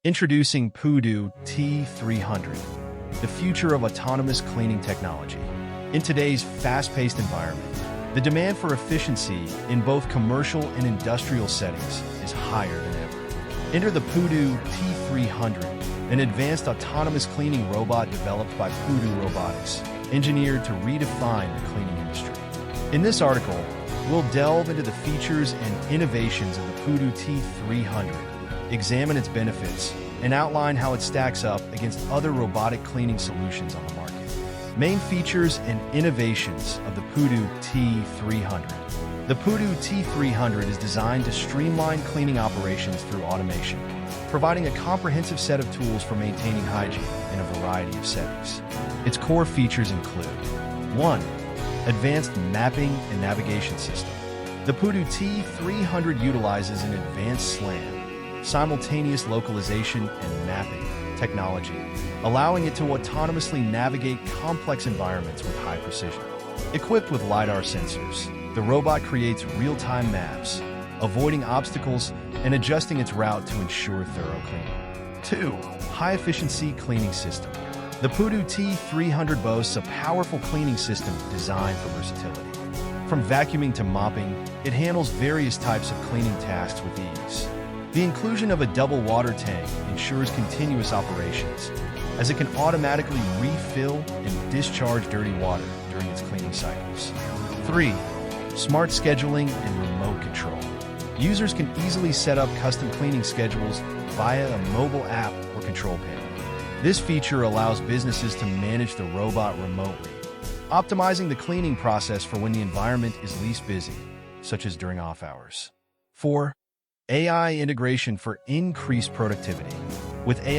Introducing Pudu T300, the future of autonomous cleaning technology. In today's fast-paced environment, the demand for efficiency in both commercial and industrial settings is higher than ever. Enter the Pudu T300, an advanced autonomous cleaning robot developed by Pudu Robotics, engineered to redefine the cleaning industry. In this article, we'll delve into the features and innovations of the Pudu T300, examine its benefits, and outline how it stacks up against other robotic cleaning solutions on the market. Main features and innovations of the Pudu T300. The Pudu T300 is designed to streamline cleaning operations through automation, providing a comprehensive set of tools for maintaining hygiene in a variety of settings. Its core features include 1. Advanced mapping and navigation system. The Pudu T300 utilizes an advanced SLAM, simultaneous localization and mapping technology, allowing it to autonomously navigate complex environments with high precision. Equipped with LIDAR sensors, the robot creates real-time maps, avoiding obstacles and adjusting its route to ensure thorough cleaning. 2. High-efficiency cleaning system. The Pudu T300 boasts a powerful cleaning system designed for versatility. From vacuuming to mopping, it handles various types of cleaning tasks with ease. The inclusion of a double water tank ensures continuous operations, as it can automatically refill and discharge dirty water during its cleaning cycles. 3. Smart scheduling and remote control. Users can easily set up custom cleaning schedules via a mobile app or control panel. This feature allows businesses to manage the robot remotely, optimizing the cleaning process for when the environment is least busy, such as during off hours. 4. AI integration for increased productivity. With AI